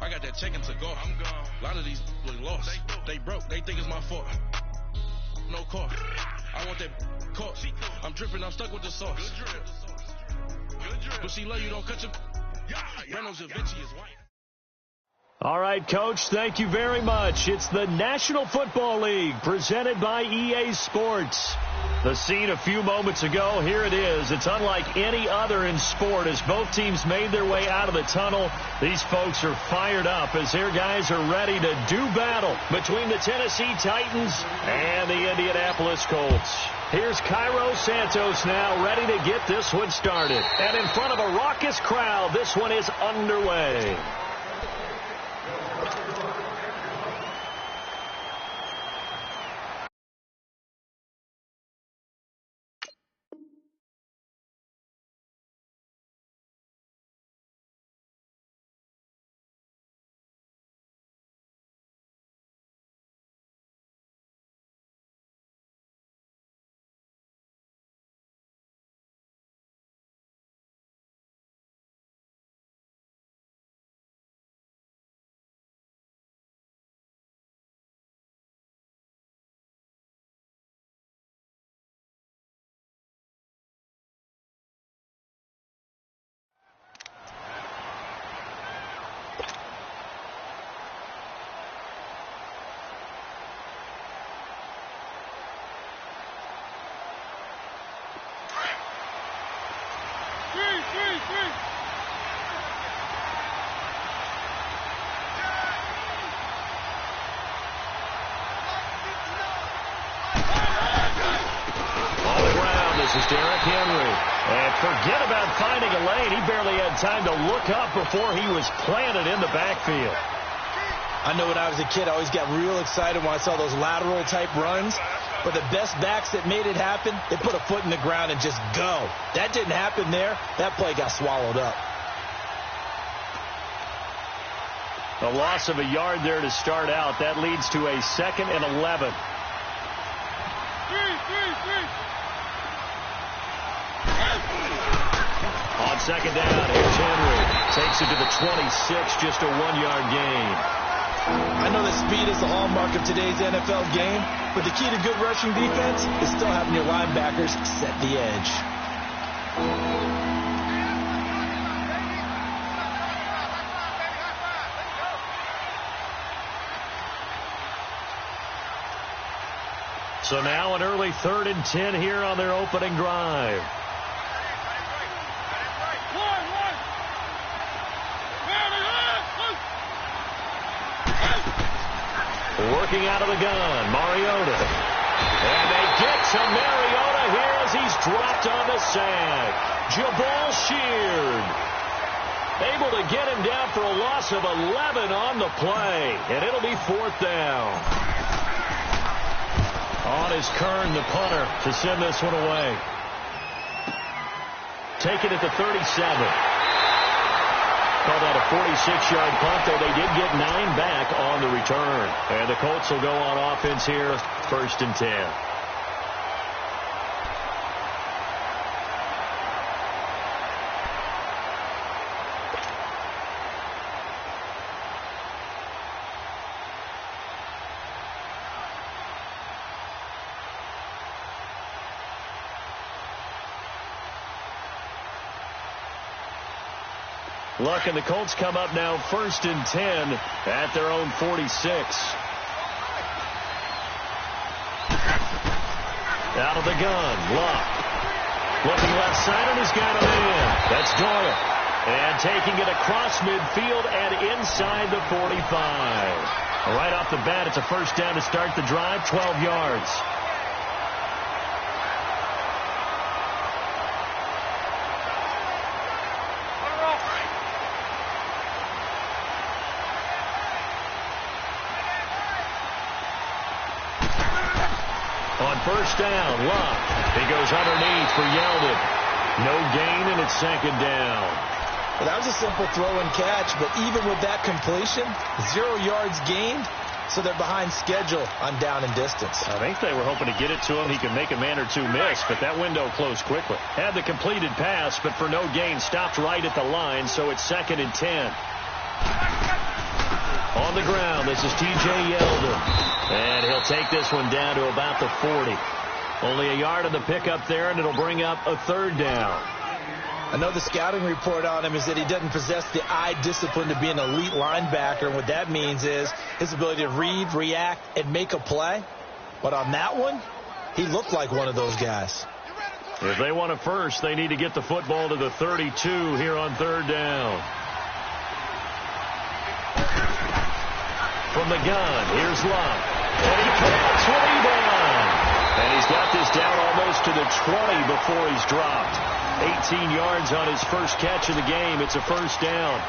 I got that check-in to go. I'm gone. A lot of these look lost. They broke. They think it's my fault. No car. I want that caught. I'm dripping. I'm stuck with the sauce. Good drip. Good drip. But she love you. Don't cut your. Reynolds and Vinci is white. All right, Coach, thank you very much. It's the National Football League presented by EA Sports. The scene a few moments ago, here it is. It's unlike any other in sport as both teams made their way out of the tunnel. These folks are fired up as their guys are ready to do battle between the Tennessee Titans and the Indianapolis Colts. Here's Cairo Santos now ready to get this one started. And in front of a raucous crowd, this one is underway. Derrick Henry. And forget about finding a lane. He barely had time to look up before he was planted in the backfield. I know when I was a kid, I always got real excited when I saw those lateral-type runs. But the best backs that made it happen, they put a foot in the ground and just go. That didn't happen there. That play got swallowed up. A loss of a yard there to start out. That leads to a 2nd and 11. On 2nd down, here's Henry. Takes it to the 26, just a 1-yard gain. I know that speed is the hallmark of today's NFL game, but the key to good rushing defense is still having your linebackers set the edge. So now an early 3rd and 10 here on their opening drive. Working out of the gun, Mariota. And they get to Mariota here as he's dropped on the sack. Jabal Sheard able to get him down for a loss of 11 on the play. And it'll be 4th down. On is Kern, the punter, to send this one away. Taking it to 37. Called out a 46-yard punt, though they did get 9 back on the return. And the Colts will go on offense here, 1st and 10. Luck and the Colts come up now 1st and 10 at their own 46. Out of the gun, Luck. Looking left side and he's got a man. That's Doyle. And taking it across midfield and inside the 45. Right off the bat, it's a 1st down to start the drive, 12 yards. On 1st down, Luck. He goes underneath for Yeldon. No gain, and it's 2nd down. Well, that was a simple throw and catch, but even with that completion, 0 yards gained, so they're behind schedule on down and distance. I think they were hoping to get it to him. He could make a man or two miss, but that window closed quickly. Had the completed pass, but for no gain, stopped right at the line, so it's 2nd and 10. on the ground. This is T.J. Yeldon. And he'll take this one down to about the 40. Only a yard on the pickup there, and it'll bring up a third down. I know the scouting report on him is that he doesn't possess the eye discipline to be an elite linebacker. And what that means is his ability to read, react, and make a play. But on that one, he looked like one of those guys. If they want a first, they need to get the football to the 32 here on third down. From the gun, here's Love. And he connects with Ebron. And he's got this down almost to the 20 before he's dropped. 18 yards on his first catch of the game. It's a first down.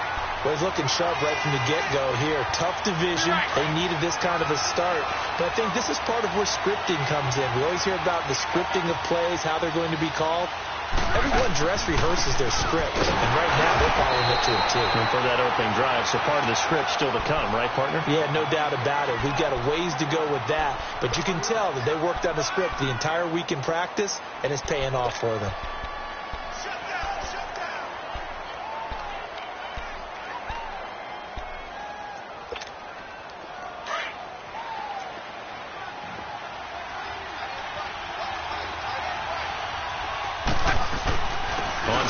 Well, he's looking sharp right from the get-go here. Tough division. They needed this kind of a start. But I think this is part of where scripting comes in. We always hear about the scripting of plays, how they're going to be called. Everyone dress rehearses their script. And right now, they're following it to a T. And for that opening drive, so part of the script still to come, right, partner? Yeah, no doubt about it. We've got a ways to go with that. But you can tell that they worked on the script the entire week in practice, and it's paying off for them.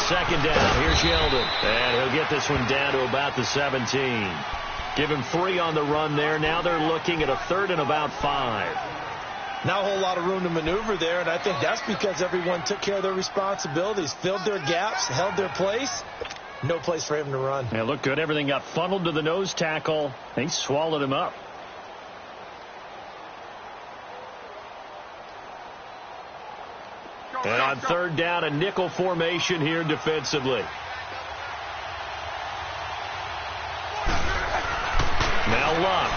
Second down, here's Yeldon. And he'll get this one down to about the 17. Give him 3 on the run there. Now they're looking at a third and about 5. Not a whole lot of room to maneuver there, and I think that's because everyone took care of their responsibilities, filled their gaps, held their place. No place for him to run. Yeah, looked good. Everything got funneled to the nose tackle. He swallowed him up. And on third down, a nickel formation here defensively. Now Luck.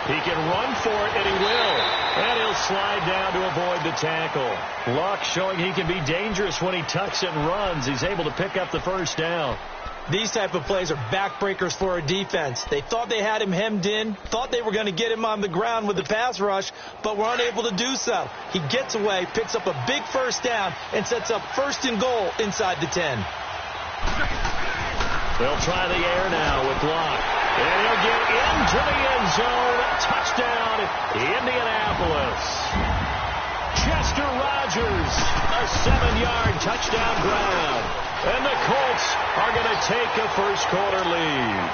He can run for it, and he will. And he'll slide down to avoid the tackle. Luck showing he can be dangerous when he tucks and runs. He's able to pick up the first down. These type of plays are backbreakers for a defense. They thought they had him hemmed in, thought they were going to get him on the ground with the pass rush, but were unable to do so. He gets away, picks up a big first down, and sets up first and goal inside the 10. They'll try the air now with Luck. And he'll get into the end zone. Touchdown, Indianapolis. Chester Rogers, a 7-yard touchdown grab. And the Colts are going to take a first-quarter lead.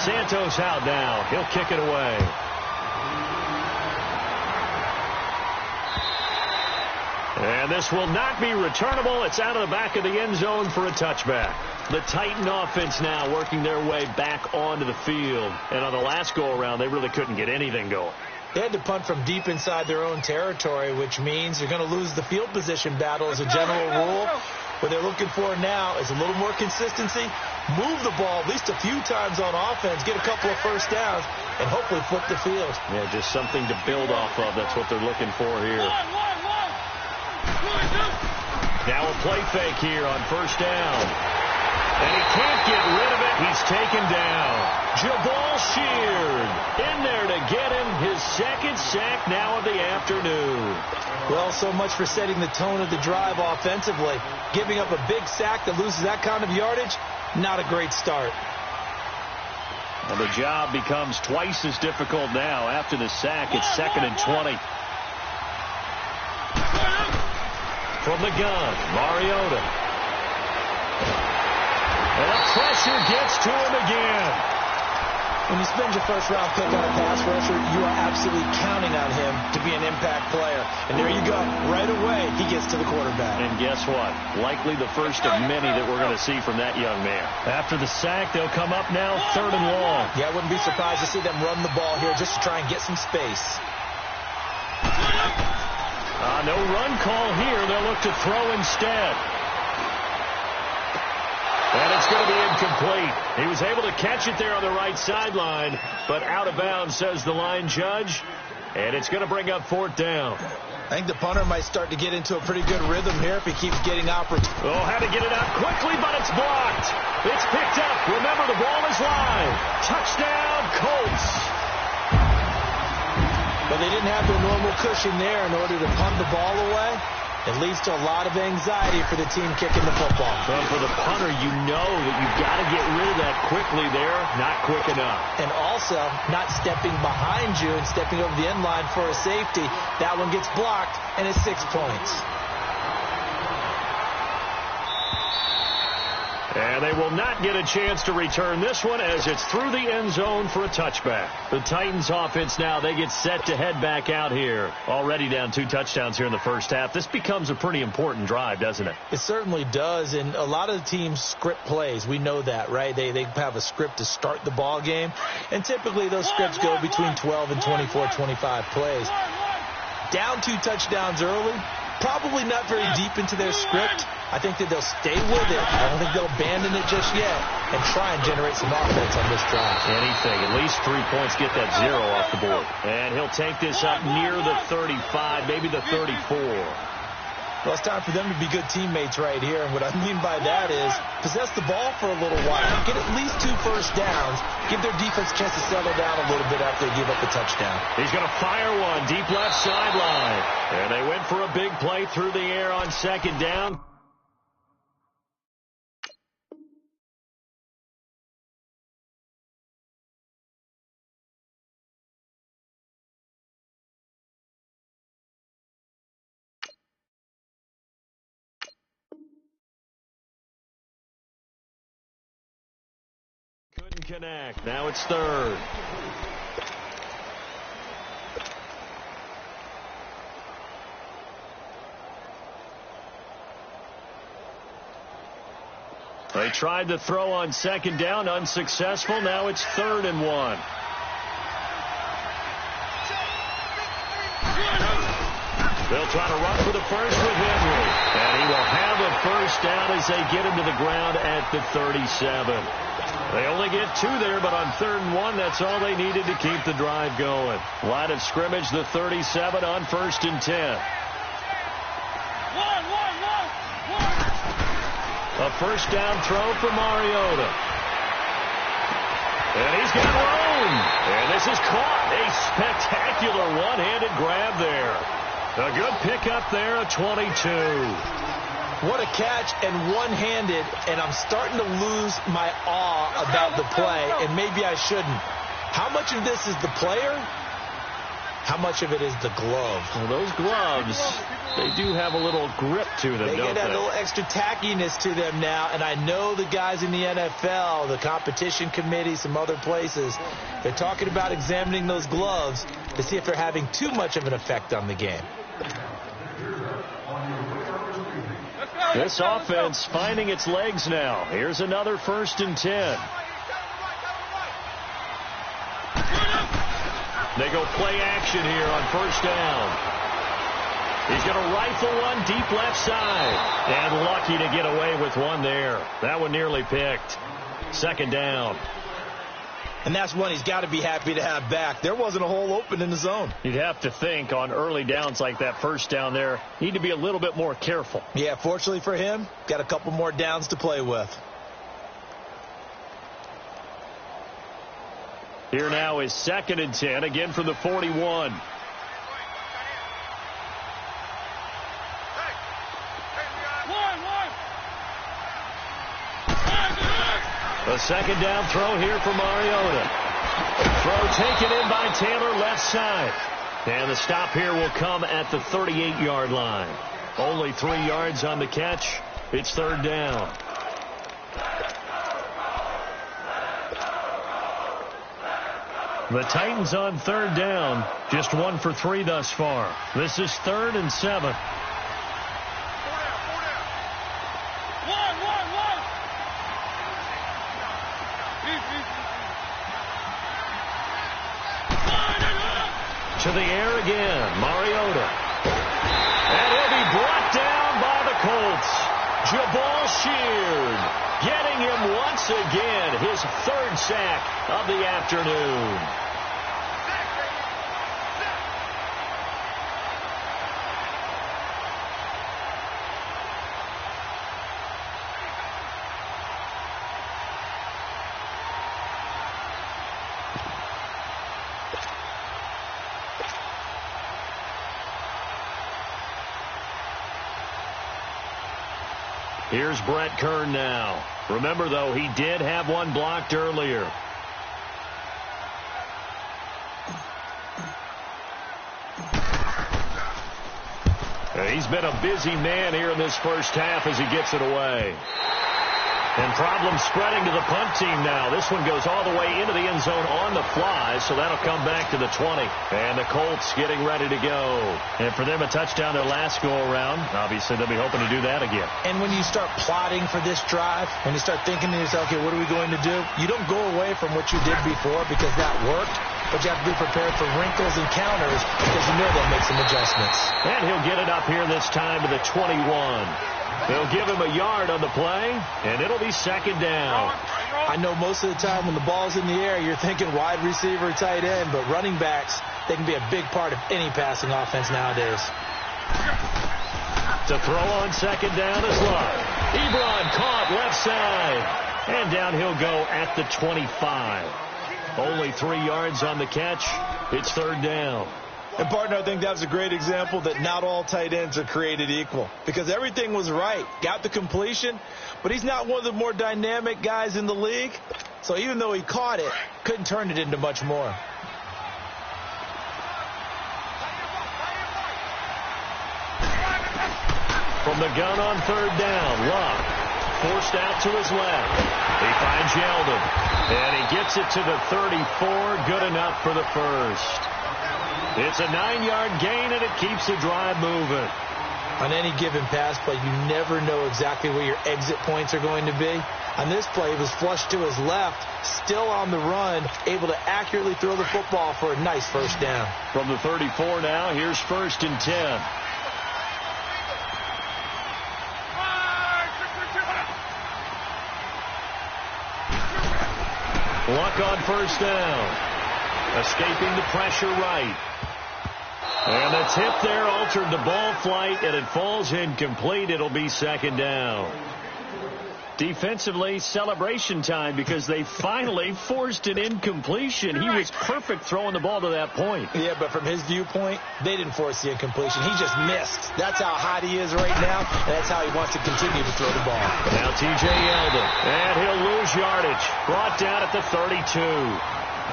Santos out now. He'll kick it away. And this will not be returnable. It's out of the back of the end zone for a touchback. The Titan offense now working their way back onto the field. And on the last go-around, they really couldn't get anything going. They had to punt from deep inside their own territory, which means they're going to lose the field position battle as a general rule. What they're looking for now is a little more consistency, move the ball at least a few times on offense, get a couple of first downs, and hopefully flip the field. Yeah, just something to build off of. That's what they're looking for here. Now a play fake here on first down. And he can't get rid of it. He's taken down. Jabal Sheard in there to get him his second sack now of the afternoon. Well, so much for setting the tone of the drive offensively. Giving up a big sack that loses that kind of yardage, not a great start. And the job becomes twice as difficult now. After the sack, it's 2nd and 20. From the gun, Mariota. And the pressure gets to him again. When you spend your first-round pick on a pass rusher, you are absolutely counting on him to be an impact player. And there you go. Right away, he gets to the quarterback. And guess what? Likely the first of many that we're going to see from that young man. After the sack, they'll come up now 3rd and long. Yeah, I wouldn't be surprised to see them run the ball here just to try and get some space. No run call here. They'll look to throw instead. And it's going to be incomplete. He was able to catch it there on the right sideline, but out of bounds, says the line judge. And it's going to bring up 4th down. I think the punter might start to get into a pretty good rhythm here if he keeps getting opportunity. Oh, had to get it out quickly, but it's blocked. It's picked up. Remember, the ball is live. Touchdown, Colts. But they didn't have their normal cushion there in order to punt the ball away. It leads to a lot of anxiety for the team kicking the football. But for the punter, you know that you've got to get rid of that quickly there. Not quick enough. And also, not stepping behind you and stepping over the end line for a safety. That one gets blocked, and it's 6 points. And they will not get a chance to return this one as it's through the end zone for a touchback. The Titans offense now, they get set to head back out here. Already down 2 touchdowns here in the first half. This becomes a pretty important drive, doesn't it? It certainly does, and a lot of the teams script plays. We know that, right? They have a script to start the ball game, and typically those scripts go between 12 and 24, 25 plays. Down 2 touchdowns early, probably not very deep into their script. I think that they'll stay with it. I don't think they'll abandon it just yet and try and generate some offense on this drive. Anything. At least 3 points, get that 0 off the board. And he'll take this up near the 35, maybe the 34. Well, it's time for them to be good teammates right here. And what I mean by that is possess the ball for a little while. Get at least 2 first downs. Give their defense a chance to settle down a little bit after they give up the touchdown. He's going to fire one deep left sideline. And they went for a big play through the air on 2nd down. Couldn't connect. Now it's 3rd. They tried to throw on 2nd down, unsuccessful. Now it's 3rd and 1. They'll try to run for the first with Henry. And he will have a first down as they get him to the ground at the 37. They only get 2 there, but on 3rd and 1, that's all they needed to keep the drive going. Line of scrimmage, the 37 on 1st and 10. A first down throw for Mariota. And he's got room. And this is caught. A spectacular one-handed grab there. A good pickup there, a 22. What a catch, and one-handed, and I'm starting to lose my awe about the play, and maybe I shouldn't. How much of this is the player? How much of it is the glove? Well, those gloves, they do have a little grip to them, don't they? They get a little extra tackiness to them now, and I know the guys in the NFL, the competition committee, some other places, they're talking about examining those gloves to see if they're having too much of an effect on the game. This offense finding its legs now. Here's another 1st and 10. They go play action here on 1st down. He's going to rifle one deep left side. And lucky to get away with one there. That one nearly picked. 2nd down. And that's one he's got to be happy to have back. There wasn't a hole open in the zone. You'd have to think on early downs like that 1st down there, need to be a little bit more careful. Yeah, fortunately for him, got a couple more downs to play with. Here now is 2nd and 10, again from the 41. A 2nd down throw here for Mariota. Throw taken in by Taylor left side. And the stop here will come at the 38-yard line. Only 3 yards on the catch. It's 3rd down. The Titans on 3rd down. Just 1 for 3 thus far. This is 3rd and 7. To the air again, Mariota. And he'll be brought down by the Colts. Jabal Sheard getting him once again, his 3rd sack of the afternoon. Here's Brett Kern now. Remember, though, he did have one blocked earlier. He's been a busy man here in this first half as he gets it away. And problems spreading to the punt team now. This one goes all the way into the end zone on the fly, so that'll come back to the 20. And the Colts getting ready to go. And for them, a touchdown their last go-around. Obviously, they'll be hoping to do that again. And when you start plotting for this drive, when you start thinking to yourself, okay, what are we going to do? You don't go away from what you did before because that worked. But you have to be prepared for wrinkles and counters because you know they'll make some adjustments. And he'll get it up here this time to the 21. They'll give him a yard on the play, and it'll be second down. I know most of the time when the ball's in the air, you're thinking wide receiver, tight end, but running backs, they can be a big part of any passing offense nowadays. To throw on second down is Love. Ebron caught left side. And down he'll go at the 25. Only 3 yards on the catch. It's third down. And, partner, I think that's a great example that not all tight ends are created equal. Because everything was right. Got the completion, but he's not one of the more dynamic guys in the league. So even though he caught it, couldn't turn it into much more. From the gun on third down, Love forced out to his left. He finds Yeldon, and he gets it to the 34. Good enough for the first. It's a 9-yard gain, and it keeps the drive moving. On any given pass play, you never know exactly where your exit points are going to be. On this play, he was flushed to his left, still on the run, able to accurately throw the football for a nice first down. From the 34 now, here's 1st and 10. Luck on first down. Escaping the pressure right. And the tip there altered the ball flight, and it falls incomplete. It'll be second down. Defensively, celebration time because they finally forced an incompletion. He was perfect throwing the ball to that point. Yeah, but from his viewpoint, they didn't force the incompletion. He just missed. That's how hot he is right now, and that's how he wants to continue to throw the ball. Now T.J. Yeldon, and he'll lose yardage. Brought down at the 32.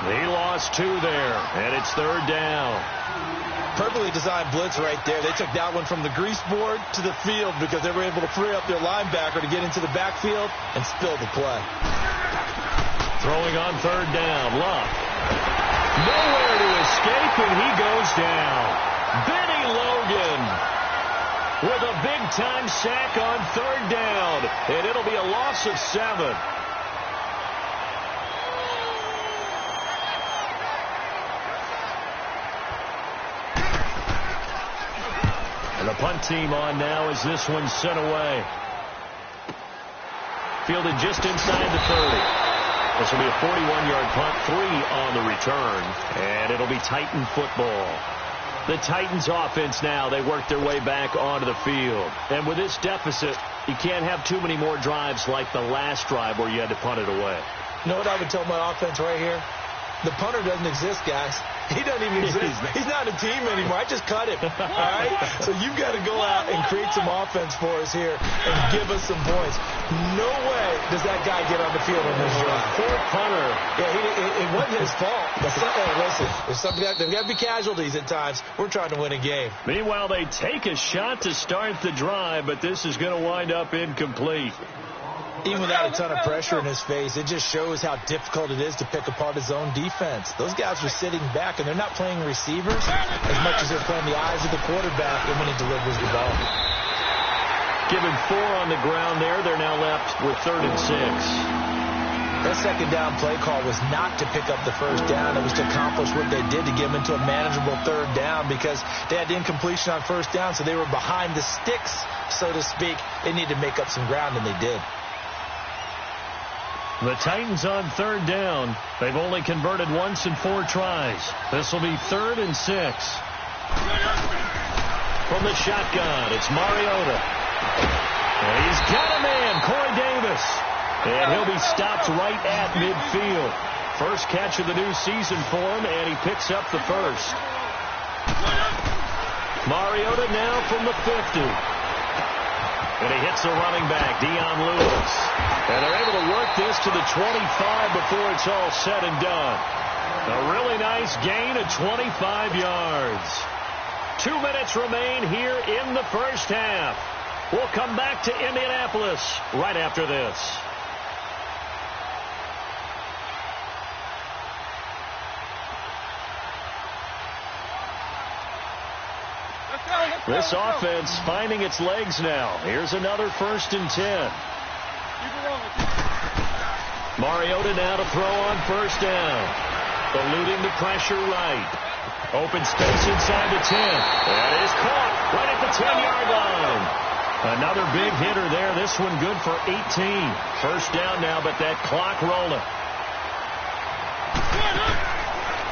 He lost 2 there, and it's third down. Perfectly designed blitz right there. They took that one from the grease board to the field because they were able to free up their linebacker to get into the backfield and spill the play. Throwing on third down, Love. Nowhere to escape, and he goes down. Benny Logan with a big-time sack on third down, and it'll be a loss of 7. And the punt team on now as this one's sent away. Fielded just inside the 30. This will be a 41-yard punt, 3 on the return, and it'll be Titan football. The Titans offense now, they work their way back onto the field. And with this deficit, you can't have too many more drives like the last drive where you had to punt it away. You know what I would tell my offense right here? The punter doesn't exist, guys. He doesn't even exist. He's not a team anymore. I just cut him. All right? So you've got to go out and create some offense for us here and give us some points. No way does that guy get on the field on this drive. Poor punter. Yeah, it wasn't his fault. Listen, there's got to be casualties at times. We're trying to win a game. Meanwhile, they take a shot to start the drive, but this is going to wind up incomplete. Even without a ton of pressure in his face, it just shows how difficult it is to pick apart his own defense. Those guys were sitting back, and they're not playing receivers as much as they're playing the eyes of the quarterback and when he delivers the ball. Given 4 on the ground there, they're now left with 3rd and 6. That second down play call was not to pick up the first down. It was to accomplish what they did to get them into a manageable third down because they had incompletion on first down, so they were behind the sticks, so to speak. They needed to make up some ground, and they did. The Titans on third down. They've only converted once in 4 tries. This will be 3rd and 6. From the shotgun, it's Mariota. And he's got a man, Corey Davis. And he'll be stopped right at midfield. First catch of the new season for him, and he picks up the first. Mariota now from the 50. And he hits the running back, Dion Lewis. And they're able to work this to the 25 before it's all said and done. A really nice gain of 25 yards. 2 minutes remain here in the first half. We'll come back to Indianapolis right after this. This offense finding its legs now. Here's another 1st and 10. Mariota now to throw on 1st down. Eluding the pressure right. Open space inside the 10. That is caught right at the 10-yard line. Another big hitter there. This one good for 18. 1st down now, but that clock rolling.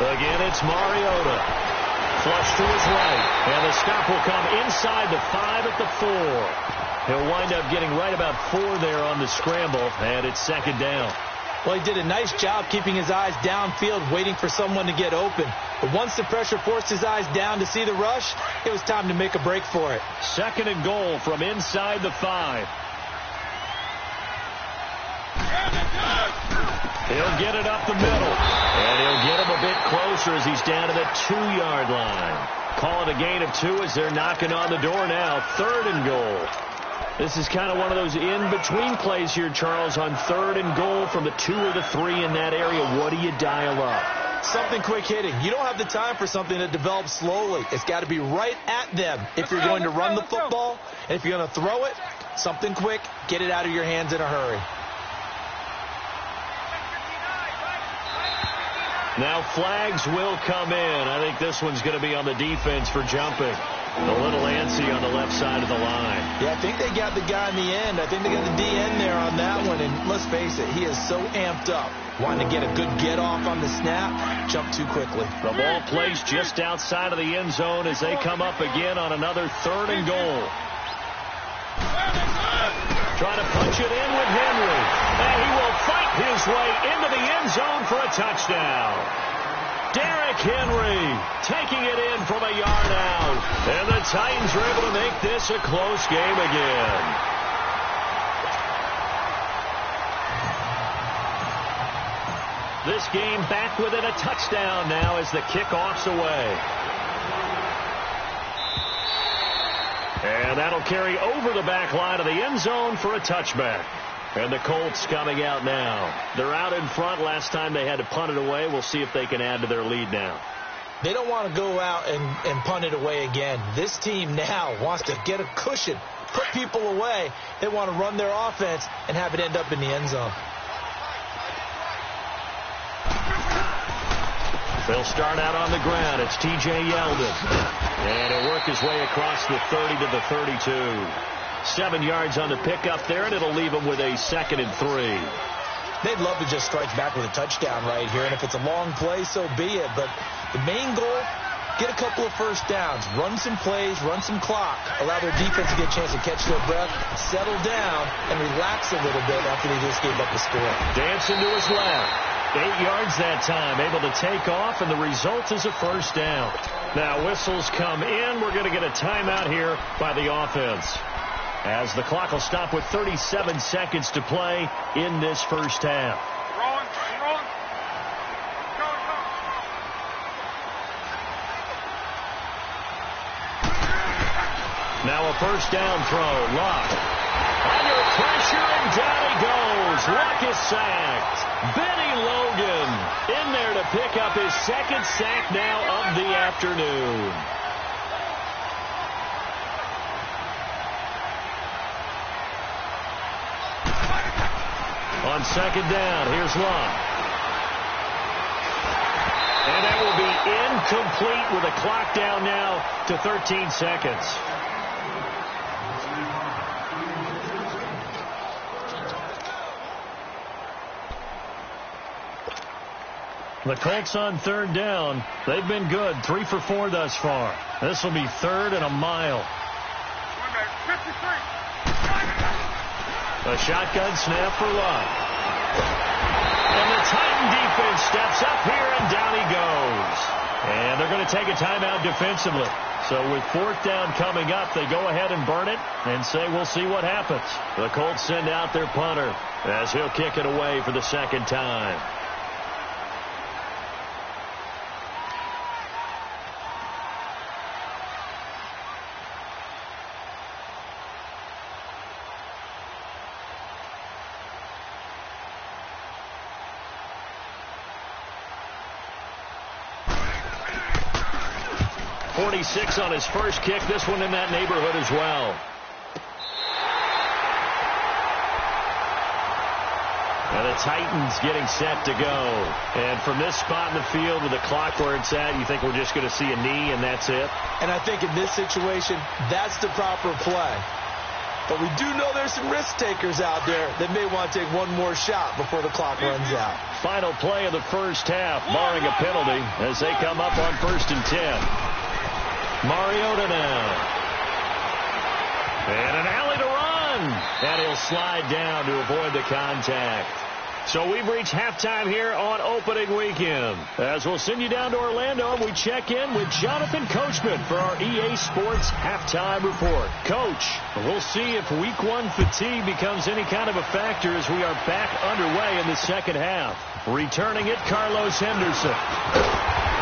Again, it's Mariota. Flush to his right, and the stop will come inside the 5 at the 4. He'll wind up getting right about 4 there on the scramble, and it's 2nd down. Well, he did a nice job keeping his eyes downfield, waiting for someone to get open. But once the pressure forced his eyes down to see the rush, it was time to make a break for it. 2nd and goal from inside the 5. He'll get it up the middle, and he'll get him a bit closer as he's down to the 2-yard line. Call it a gain of 2 as they're knocking on the door now. 3rd and goal. This is kind of one of those in-between plays here, Charles, on 3rd and goal from the 2 or the 3 in that area. What do you dial up? Something quick hitting. You don't have the time for something that develops slowly. It's got to be right at them if you're going to run the football. And if you're going to throw it, something quick, get it out of your hands in a hurry. Now flags will come in. I think this one's going to be on the defense for jumping. A little antsy on the left side of the line. Yeah, I think they got the guy in the end. I think they got the DN there on that one. And let's face it, he is so amped up. Wanting to get a good get off on the snap, jump too quickly. The ball placed just outside of the end zone as they come up again on another 3rd and goal. Trying to punch it in with Henry. And he will fight his way into the end zone for a touchdown. Derrick Henry taking it in from a yard out. And the Titans are able to make this a close game again. This game back within a touchdown now as the kickoff's away. And that'll carry over the back line of the end zone for a touchback. And the Colts coming out now. They're out in front. Last time they had to punt it away. We'll see if they can add to their lead now. They don't want to go out and punt it away again. This team now wants to get a cushion, put people away. They want to run their offense and have it end up in the end zone. They'll start out on the ground. It's T.J. Yeldon. And he'll work his way across the 30 to the 32. 7 yards on the pickup there, and it'll leave him with a 2nd and 3. They'd love to just strike back with a touchdown right here, and if it's a long play, so be it. But the main goal, get a couple of 1st downs, run some plays, run some clock, allow their defense to get a chance to catch their breath, settle down, and relax a little bit after they just gave up the score. Dancing to his left. 8 yards that time, able to take off, and the result is a 1st down. Now whistles come in. We're going to get a timeout here by the offense, as the clock will stop with 37 seconds to play in this first half. Now a 1st down throw. Luck under pressure, and down he goes. Luck is sacked. Benny Logan in there to pick up his 2nd sack now of the afternoon. On 2nd down, here's Luck. And that will be incomplete with a clock down now to 13 seconds. The Colts on 3rd down. They've been good. 3 for 4 thus far. This will be 3rd and a mile. A shotgun snap for Luck. And the Titan defense steps up here, and down he goes. And they're going to take a timeout defensively. So with fourth down coming up, they go ahead and burn it and say we'll see what happens. The Colts send out their punter as he'll kick it away for the second time. .46 on his first kick. This one in that neighborhood as well. And the Titans getting set to go. And from this spot in the field with the clock where it's at, you think we're just going to see a knee and that's it? And I think in this situation, that's the proper play. But we do know there's some risk takers out there that may want to take one more shot before the clock runs out. Final play of the first half, barring a penalty, as they come up on 1st and 10. Mariota now. And an alley to run. And he'll slide down to avoid the contact. So we've reached halftime here on opening weekend. As we'll send you down to Orlando, and we check in with Jonathan Coachman for our EA Sports halftime report. Coach, we'll see if week one fatigue becomes any kind of a factor as we are back underway in the second half. Returning it, Carlos Henderson.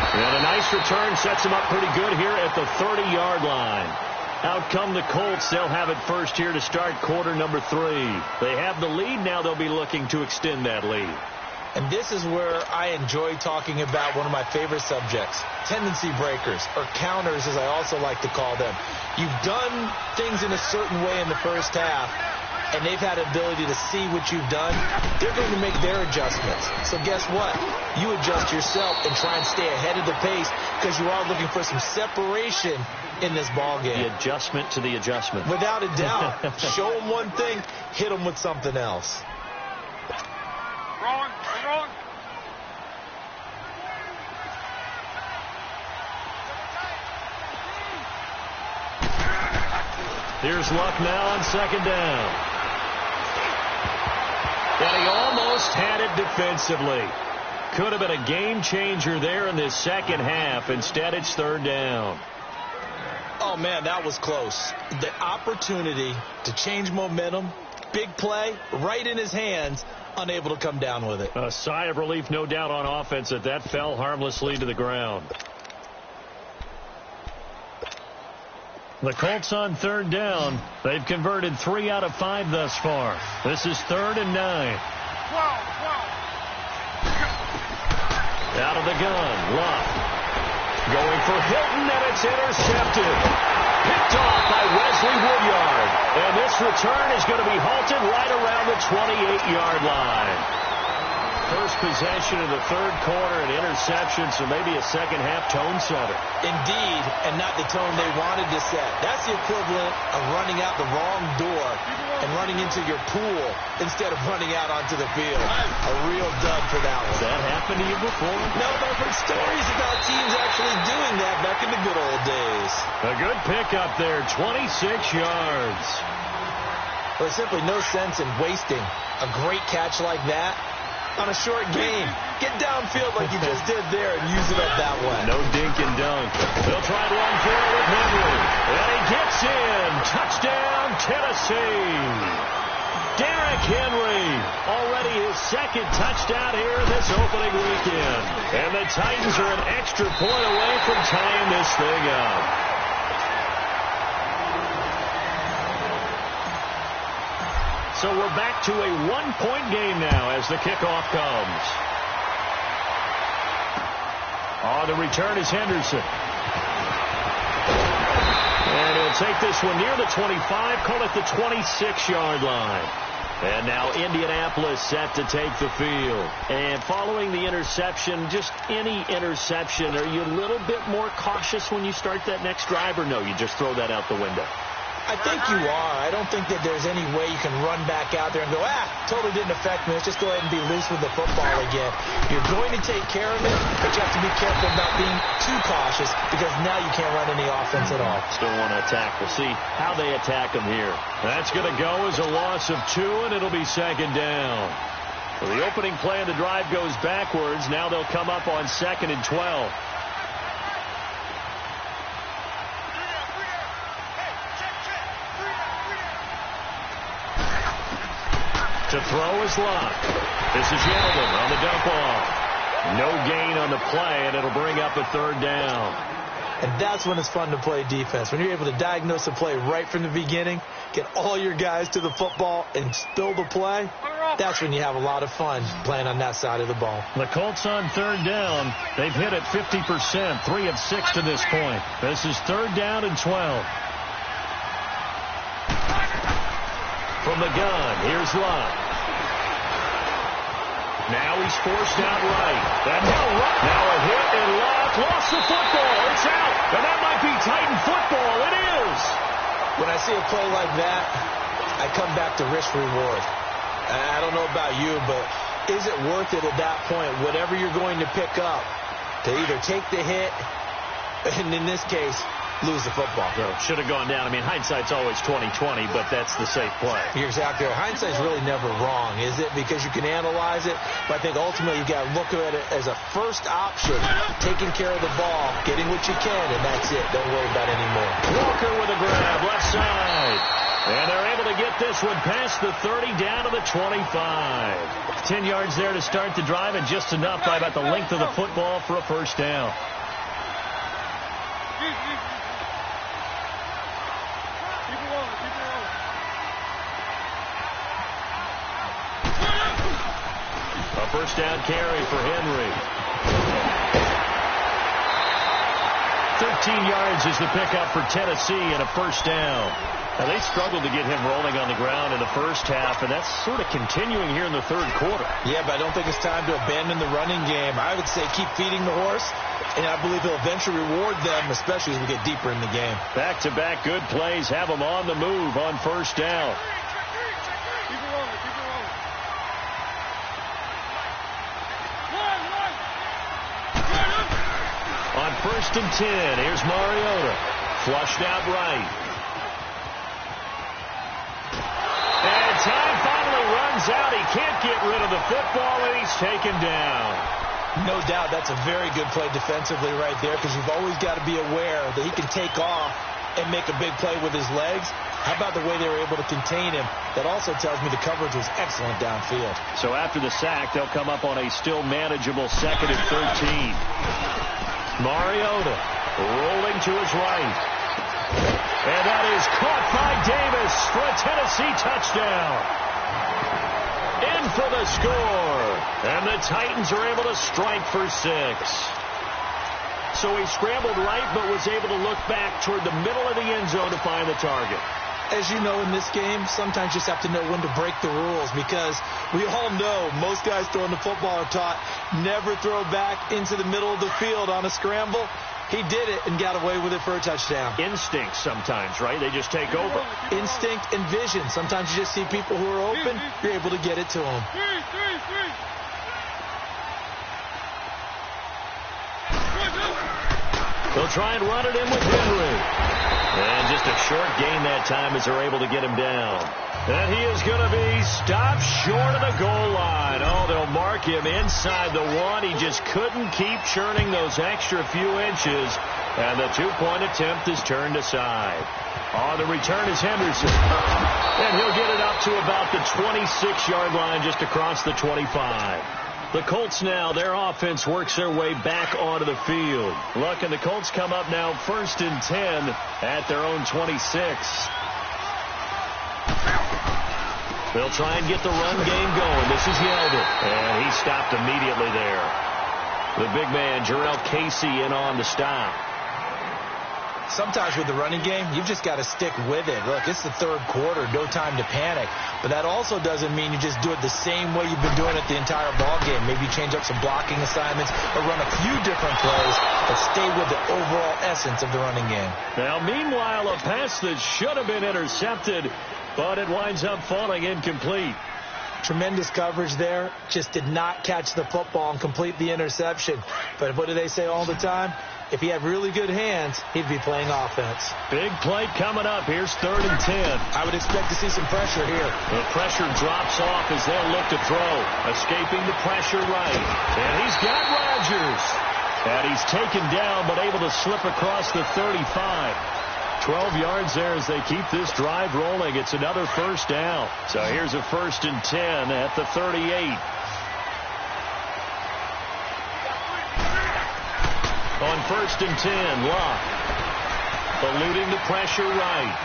And a nice return sets him up pretty good here at the 30-yard line. Out come the Colts. They'll have it first here to start quarter number 3. They have the lead. Now they'll be looking to extend that lead. And this is where I enjoy talking about one of my favorite subjects, tendency breakers, or counters as I also like to call them. You've done things in a certain way in the first half, and they've had ability to see what you've done. They're going to make their adjustments. So guess what? You adjust yourself and try and stay ahead of the pace because you are looking for some separation in this ball game. The adjustment to the adjustment. Without a doubt. Show them one thing, hit them with something else. Wrong. Here's Luck now on second down. And he almost had it defensively. Could have been a game changer there in this second half. Instead, it's third down. Oh, man, that was close. The opportunity to change momentum, big play, right in his hands, unable to come down with it. A sigh of relief, no doubt, on offense that fell harmlessly to the ground. The Colts on third down. They've converted 3 out of 5 thus far. This is 3rd and 9. Out of the gun, Luck. Going for Hilton, and it's intercepted. Picked off by Wesley Woodyard. And this return is going to be halted right around the 28-yard line. First possession of the third quarter, an interception, so maybe a second-half tone setter. Indeed, and not the tone they wanted to set. That's the equivalent of running out the wrong door and running into your pool instead of running out onto the field. A real dud for that one. Has that happened to you before? No, but I've heard stories about teams actually doing that back in the good old days. A good pickup there, 26 yards. There's simply no sense in wasting a great catch like that on a short game. Get downfield like you just did there and use it up that way. No dink and dunk. They'll try to run for it with Henry. And he gets in. Touchdown, Tennessee. Derrick Henry, already his second touchdown here this opening weekend. And the Titans are an extra point away from tying this thing up. So we're back to a one-point game now as the kickoff comes. On the return is Henderson. And he'll take this one near the 25, call it the 26-yard line. And now Indianapolis set to take the field. And following the interception, just any interception, are you a little bit more cautious when you start that next drive, or no, you just throw that out the window? I think you are. I don't think that there's any way you can run back out there and go, totally didn't affect me. Let's just go ahead and be loose with the football again. You're going to take care of it, but you have to be careful about being too cautious because now you can't run any offense at all. Still want to attack. We'll see how they attack them here. That's going to go as a loss of 2, and it'll be second down. Well, the opening play of the drive goes backwards. Now they'll come up on 2nd and 12. To throw is Locke. This is Yeldon on the dump off. No gain on the play, and it'll bring up a third down. And that's when it's fun to play defense. When you're able to diagnose a play right from the beginning, get all your guys to the football, and spill the play, that's when you have a lot of fun playing on that side of the ball. The Colts on third down. They've hit it 50%, 3 of 6 to this point. This is third down and 12. From the gun, here's Locke. Now he's forced out right. And now a hit, and Locke lost the football. It's out. And that might be Titan football. It is. When I see a play like that, I come back to risk reward. I don't know about you, but is it worth it at that point, whatever you're going to pick up, to either take the hit, and in this case, lose the football? So should have gone down. I mean, hindsight's always 20/20, but that's the safe play. You're exactly right. Hindsight's really never wrong, is it? Because you can analyze it, but I think ultimately you've got to look at it as a first option, taking care of the ball, getting what you can, and that's it. Don't worry about it anymore. Walker with a grab, left side. And they're able to get this one past the 30 down to the 25. 10 yards there to start the drive, and just enough by about the length of the football for a first down. A first down carry for Henry. 13 yards is the pickup for Tennessee and a first down. Now, they struggled to get him rolling on the ground in the first half, and that's sort of continuing here in the third quarter. Yeah, but I don't think it's time to abandon the running game. I would say keep feeding the horse, and I believe he'll eventually reward them, especially as we get deeper in the game. Back-to-back good plays have them on the move on first down. On first and 10, here's Mariota. Flushed out right. And time finally runs out. He can't get rid of the football, and he's taken down. No doubt that's a very good play defensively right there, because you've always got to be aware that he can take off and make a big play with his legs. How about the way they were able to contain him? That also tells me the coverage was excellent downfield. So after the sack, they'll come up on a still manageable 2nd and 13. Mariota rolling to his right. And that is caught by Davis for a Tennessee touchdown. In for the score. And the Titans are able to strike for 6. So he scrambled right, but was able to look back toward the middle of the end zone to find the target. As you know, in this game, sometimes you just have to know when to break the rules, because we all know most guys throwing the football are taught never throw back into the middle of the field on a scramble. He did it and got away with it for a touchdown. Instinct sometimes, right? They just take over. Instinct and vision. Sometimes you just see people who are open, you're able to get it to them. They'll try and run it in with Henry. And just a short gain that time as they're able to get him down. And he is going to be stopped short of the goal line. Oh, they'll mark him inside the 1. He just couldn't keep churning those extra few inches. And the two-point attempt is turned aside. On the return is Henderson. And he'll get it up to about the 26-yard line, just across the 25. The Colts now, their offense works their way back onto the field. Look, and the Colts come up now 1st and 10 at their own 26. They'll try and get the run game going. This is Yeldon. And he stopped immediately there. The big man, Jarrell Casey, in on the stop. Sometimes with the running game, you've just got to stick with it. Look, it's the third quarter, no time to panic. But that also doesn't mean you just do it the same way you've been doing it the entire ball game. Maybe change up some blocking assignments or run a few different plays, but stay with the overall essence of the running game. Now, meanwhile, a pass that should have been intercepted, but it winds up falling incomplete. Tremendous coverage there. Just did not catch the football and complete the interception. But what do they say all the time? If he had really good hands, he'd be playing offense. Big play coming up. Here's 3rd and 10. I would expect to see some pressure here. The pressure drops off as they'll look to throw. Escaping the pressure right. And he's got Rodgers. And he's taken down, but able to slip across the 35. 12 yards there as they keep this drive rolling. It's another first down. So here's a 1st and 10 at the 38. On 1st and 10, Locke eluding the pressure right.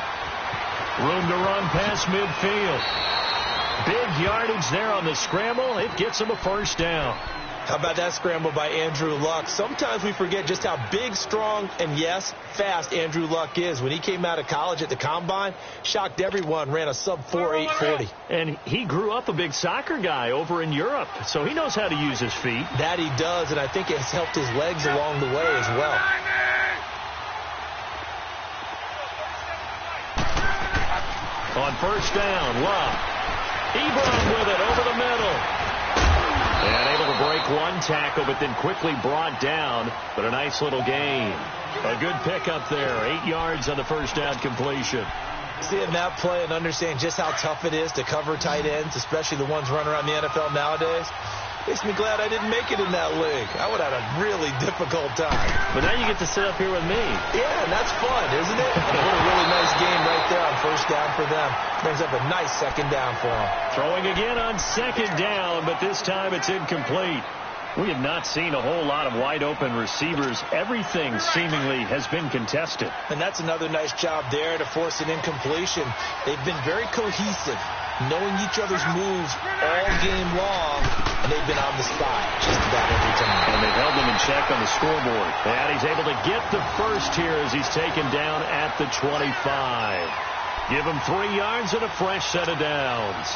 Room to run past midfield. Big yardage there on the scramble. It gets him a first down. How about that scramble by Andrew Luck? Sometimes we forget just how big, strong, and, yes, fast Andrew Luck is. When he came out of college at the Combine, shocked everyone, ran a sub-4 840. And he grew up a big soccer guy over in Europe, so he knows how to use his feet. That he does, and I think it has helped his legs along the way as well. On first down, Luck. Ebron with it over the middle. And able to break one tackle, but then quickly brought down. But a nice little gain. A good pickup there. 8 yards on the first down completion. Seeing that play and understanding just how tough it is to cover tight ends, especially the ones running around the NFL nowadays, makes me glad I didn't make it in that league. I would have had a really difficult time. But now you get to sit up here with me. Yeah, and that's fun, isn't it? And what a really nice game right there on first down for them. Brings up a nice second down for them. Throwing again on second down, but this time it's incomplete. We have not seen a whole lot of wide-open receivers. Everything seemingly has been contested. And that's another nice job there to force an incompletion. They've been very cohesive, knowing each other's moves all game long, and they've been on the spot just about every time. And they've held them in check on the scoreboard. And he's able to get the first here as he's taken down at the 25. Give him 3 yards and a fresh set of downs.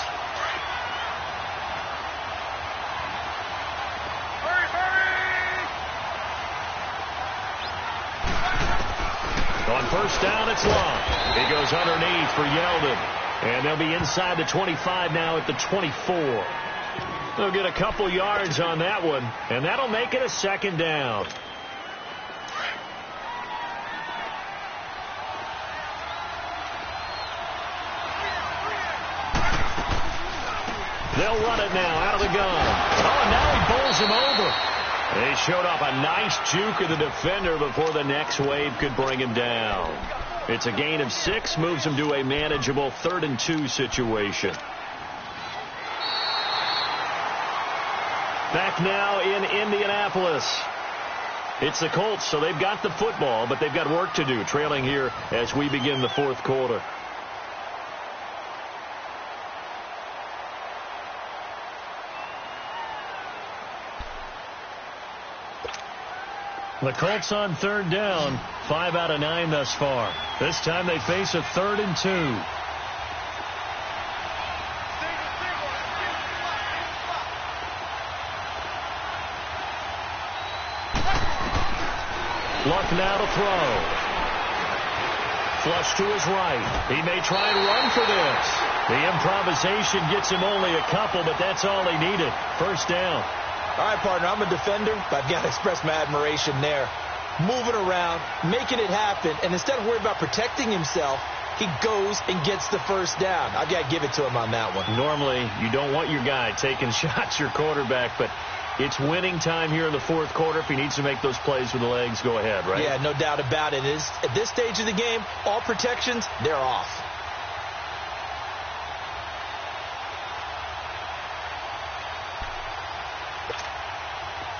On first down, it's Long. He goes underneath for Yeldon. And they'll be inside the 25 now at the 24. They'll get a couple yards on that one, and that'll make it a second down. They'll run it now out of the gun. Oh, and now he bowls him over. They showed off a nice juke of the defender before the next wave could bring him down. It's a gain of 6, moves him to a manageable 3rd and 2 situation. Back now in Indianapolis. It's the Colts, so they've got the football, but they've got work to do, trailing here as we begin the 4th quarter. The Colts on 3rd down, 5 out of 9 thus far. This time they face a 3rd and 2. Luck now to throw. Flush to his right. He may try and run for this. The improvisation gets him only a couple, but that's all he needed. First down. All right, partner, I'm a defender, but I've got to express my admiration there. Moving around, making it happen, and instead of worrying about protecting himself, he goes and gets the first down. I've got to give it to him on that one. Normally, you don't want your guy taking shots, your quarterback, but it's winning time here in the 4th quarter. If he needs to make those plays with the legs, go ahead, right? Yeah, no doubt about it. At this stage of the game, all protections, they're off.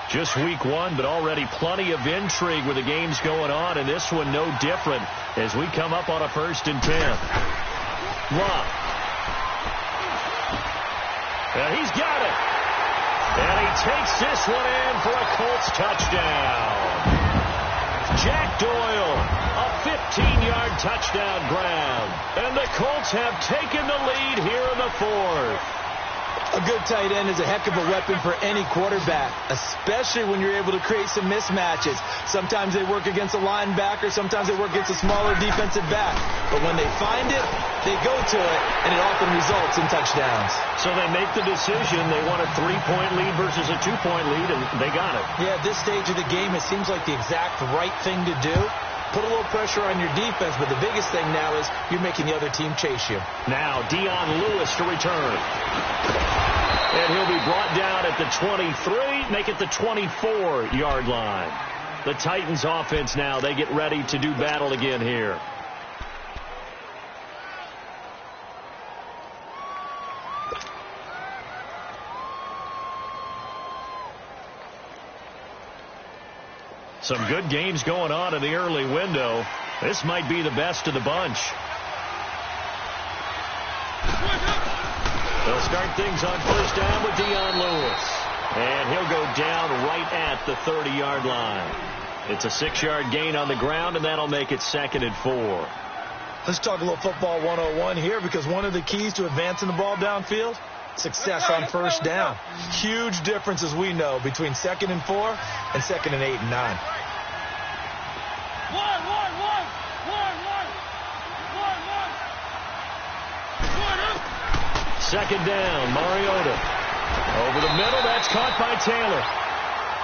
Just week 1, but already plenty of intrigue with the games going on, and this one no different as we come up on a 1st and 10. Luck. And he's got it. And he takes this one in for a Colts touchdown. Jack Doyle, a 15-yard touchdown grab. And the Colts have taken the lead here in the 4th. A good tight end is a heck of a weapon for any quarterback, especially when you're able to create some mismatches. Sometimes they work against a linebacker, sometimes they work against a smaller defensive back. But when they find it, they go to it, and it often results in touchdowns. So they make the decision. They want a 3-point lead versus a 2-point lead, and they got it. Yeah, at this stage of the game, it seems like the exact right thing to do. Put a little pressure on your defense, but the biggest thing now is you're making the other team chase you. Now Dion Lewis to return. And he'll be brought down at the 23, make it the 24-yard line. The Titans offense now, they get ready to do battle again here. Some good games going on in the early window. This might be the best of the bunch. They'll start things on first down with Dion Lewis. And he'll go down right at the 30-yard line. It's a 6-yard gain on the ground, and that'll make it 2nd and 4. Let's talk a little football 101 here, because one of the keys to advancing the ball downfield, success on first down. Huge difference, as we know, between 2nd and 4 and 2nd and 8 and 9. Second down, Mariota. Over the middle, that's caught by Taylor.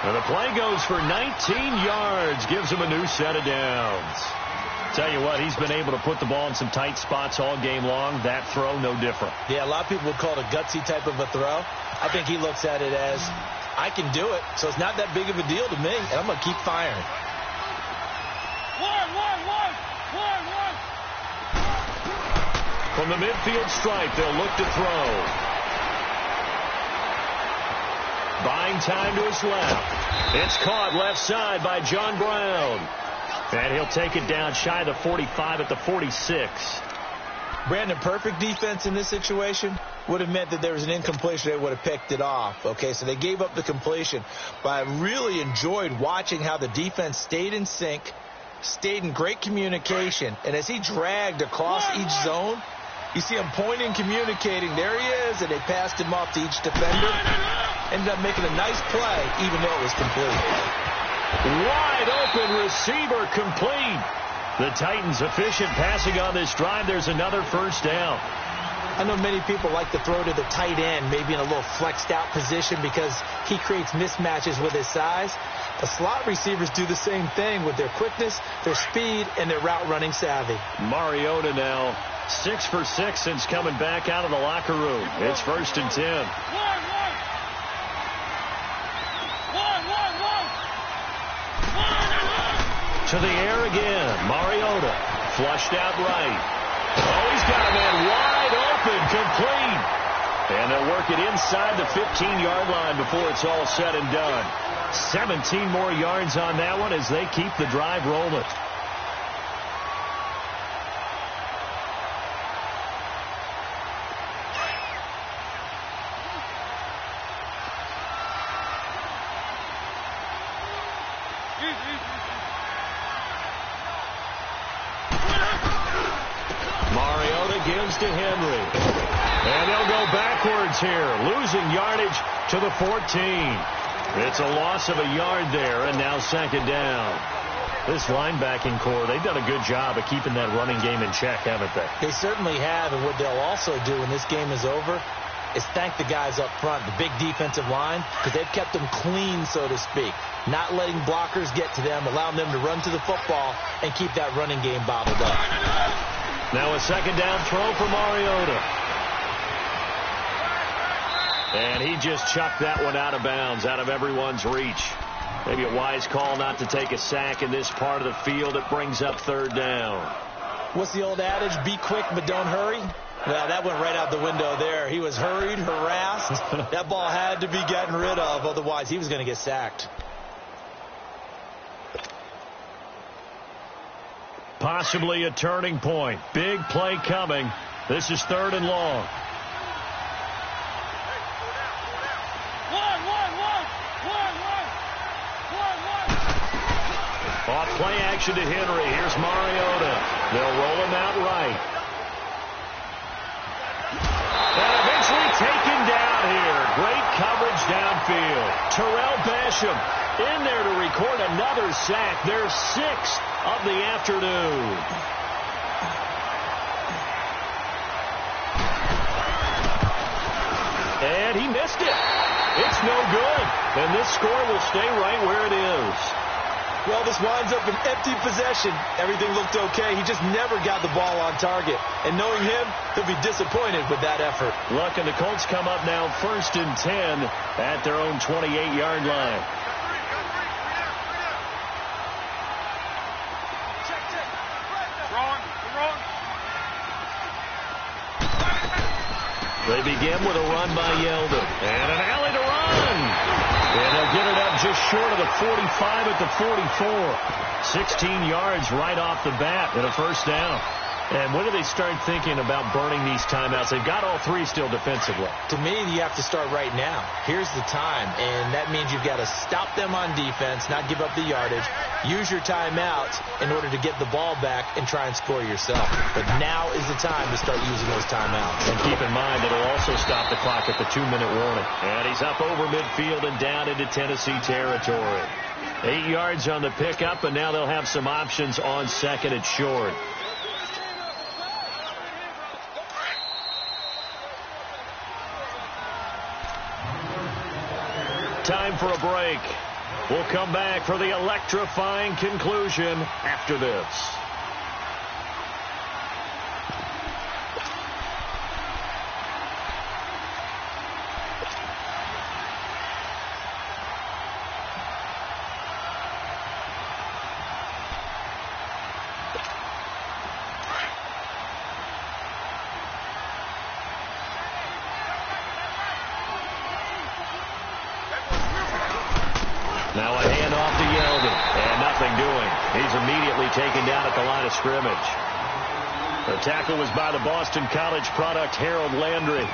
And the play goes for 19 yards, gives him a new set of downs. Tell you what, he's been able to put the ball in some tight spots all game long. That throw, no different. Yeah, a lot of people would call it a gutsy type of a throw. I think he looks at it as, I can do it, so it's not that big of a deal to me, and I'm going to keep firing. From the midfield stripe, they'll look to throw. Buying time to his left. It's caught left side by John Brown. And he'll take it down shy of the 45 at the 46. Brandon, perfect defense in this situation would have meant that there was an incompletion. They would have picked it off. Okay, so they gave up the completion. But I really enjoyed watching how the defense stayed in sync, stayed in great communication. And as he dragged across each zone, you see him pointing, communicating. There he is, and they passed him off to each defender. Ended up making a nice play, even though it was complete. Wide open receiver complete. The Titans efficient passing on this drive. There's another first down. I know many people like to throw to the tight end, maybe in a little flexed out position because he creates mismatches with his size. The slot receivers do the same thing with their quickness, their speed, and their route running savvy. Mariota now 6 for 6 since coming back out of the locker room. It's 1st and 10. To the air again. Mariota flushed out right. Oh, he's got a man wide open, complete. And they'll work it inside the 15-yard line before it's all said and done. 17 more yards on that one as they keep the drive rolling. Gives to Henry. And they'll go backwards here, losing yardage to the 14. It's a loss of a yard there, and now 2nd down. This linebacking core, they've done a good job of keeping that running game in check, haven't they? They certainly have, and what they'll also do when this game is over is thank the guys up front, the big defensive line, because they've kept them clean, so to speak. Not letting blockers get to them, allowing them to run to the football and keep that running game bottled up. Now a 2nd down throw for Mariota. And he just chucked that one out of bounds, out of everyone's reach. Maybe a wise call not to take a sack in this part of the field. It brings up 3rd down. What's the old adage? Be quick, but don't hurry. Well, that went right out the window there. He was hurried, harassed. That ball had to be gotten rid of, otherwise he was going to get sacked. Possibly a turning point. Big play coming. This is 3rd and long. Off play action to Henry. Here's Mariota. They'll roll him out right. And eventually taken down here. Great coverage downfield. Terrell Basham in there to record another sack. Their 6th of the afternoon. And he missed it. It's no good. And this score will stay right where it is. Well, this winds up an empty possession. Everything looked okay. He just never got the ball on target. And knowing him, he'll be disappointed with that effort. Look, and the Colts come up now 1st and 10 at their own 28-yard line. They begin with a run by Yeldon. And an alley to run. And they'll get it up just short of the 45 at the 44. 16 yards right off the bat and a first down. And when do they start thinking about burning these timeouts? They've got all three still defensively. To me, you have to start right now. Here's the time, and that means you've got to stop them on defense, not give up the yardage, use your timeouts in order to get the ball back and try and score yourself. But now is the time to start using those timeouts. And keep in mind, it'll also stop the clock at the 2-minute warning. And he's up over midfield and down into Tennessee territory. 8 yards on the pickup, and now they'll have some options on second and short. Time for a break. We'll come back for the electrifying conclusion after this. Now a handoff to Yeldon, and nothing doing. He's immediately taken down at the line of scrimmage. The tackle was by the Boston College product, Harold Landry.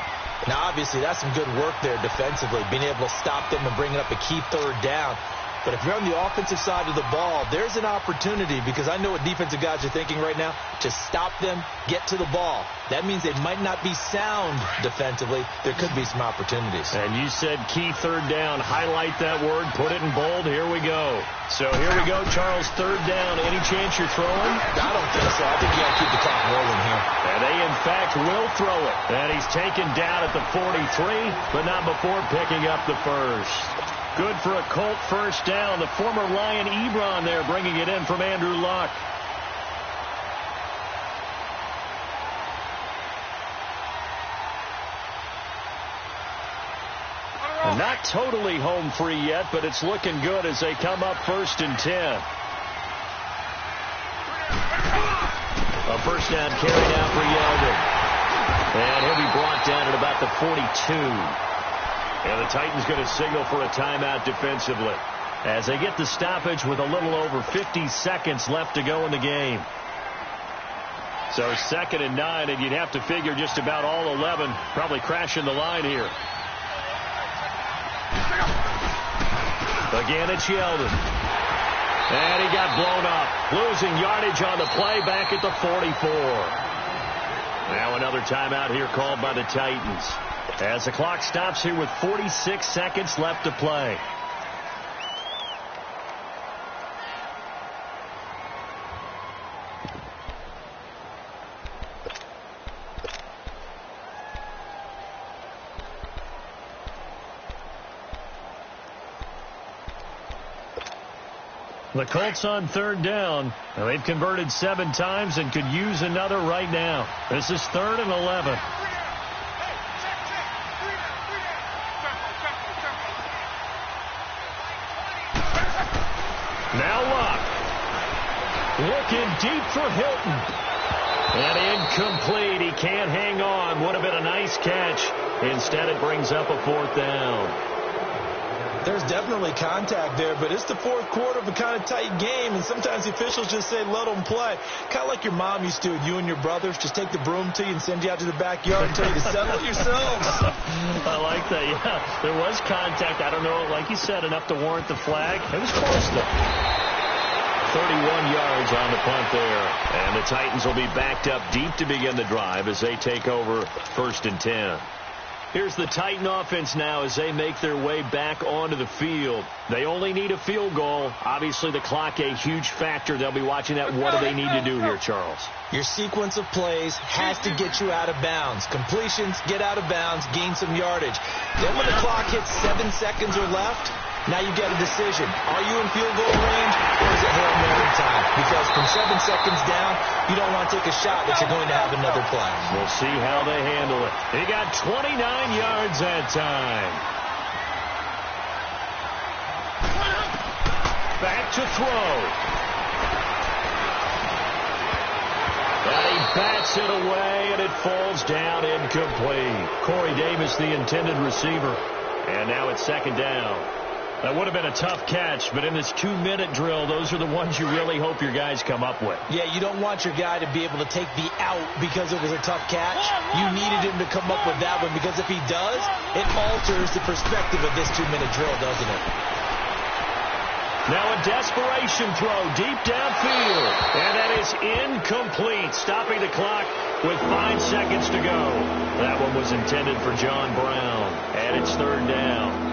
Now, obviously, that's some good work there defensively, being able to stop them and bringing up a key third down. But if you're on the offensive side of the ball, there's an opportunity, because I know what defensive guys are thinking right now, to stop them, get to the ball. That means they might not be sound defensively. There could be some opportunities. And you said key third down. Highlight that word. Put it in bold. Here we go. So here we go, Charles. Third down. Any chance you're throwing? I don't think so. I think you got to keep the clock rolling here. And they, in fact, will throw it. And he's taken down at the 43, but not before picking up the first. Good for a Colt first down. The former Lion Ebron there bringing it in from Andrew Luck. Not totally home free yet, but it's looking good as they come up 1st and 10. A first down carry out for Yeldon. And he'll be brought down at about the 42. And the Titans going to signal for a timeout defensively as they get the stoppage with a little over 50 seconds left to go in the game. So 2nd and 9, and you'd have to figure just about all 11 probably crashing the line here. Again, it's Yeldon. And he got blown up. Losing yardage on the play back at the 44. Now another timeout here called by the Titans, as the clock stops here with 46 seconds left to play. The Colts on third down. Now they've converted 7 times and could use another right now. This is 3rd and 11. Now Luck. Looking deep for Hilton. And incomplete. He can't hang on. Would have been a nice catch. Instead, it brings up a 4th down. There's definitely contact there, but it's the 4th quarter of a kind of tight game, and sometimes the officials just say, let them play. Kind of like your mom used to with you and your brothers. Just take the broom to you and send you out to the backyard and tell you to settle yourselves. I like that, yeah. There was contact. I don't know, like you said, enough to warrant the flag. It was close, though. 31 yards on the punt there. And the Titans will be backed up deep to begin the drive as they take over 1st and 10. Here's the Titan offense now as they make their way back onto the field. They only need a field goal. Obviously, the clock a huge factor. They'll be watching that. What do they need to do here, Charles? Your sequence of plays has to get you out of bounds. Completions, get out of bounds, gain some yardage. Then when the clock hits 7 seconds or left, now you get a decision. Are you in field goal range, or is it Hail Mary time? Because from 7 seconds down, you don't want to take a shot that you're going to have another play. We'll see how they handle it. He got 29 yards that time. Back to throw. And he bats it away, and it falls down incomplete. Corey Davis, the intended receiver. And now it's 2nd down. That would have been a tough catch, but in this 2-minute drill, those are the ones you really hope your guys come up with. Yeah, you don't want your guy to be able to take the out because it was a tough catch. You needed him to come up with that one, because if he does, it alters the perspective of this 2-minute drill, doesn't it? Now a desperation throw deep downfield, and that is incomplete, stopping the clock with 5 seconds to go. That one was intended for John Brown, and it's 3rd down.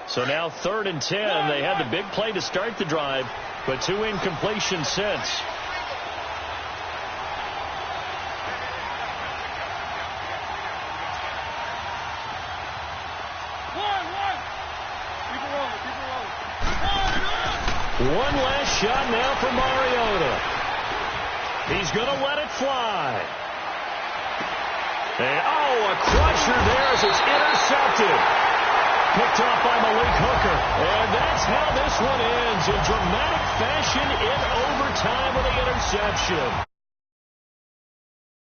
So now 3rd and 10. They had the big play to start the drive, but 2 incompletions since. One last shot now for Mariota. He's going to let it fly. And, a crusher there as it's intercepted. Picked off by Malik Hooker. And that's how this one ends, in dramatic fashion in overtime with the interception.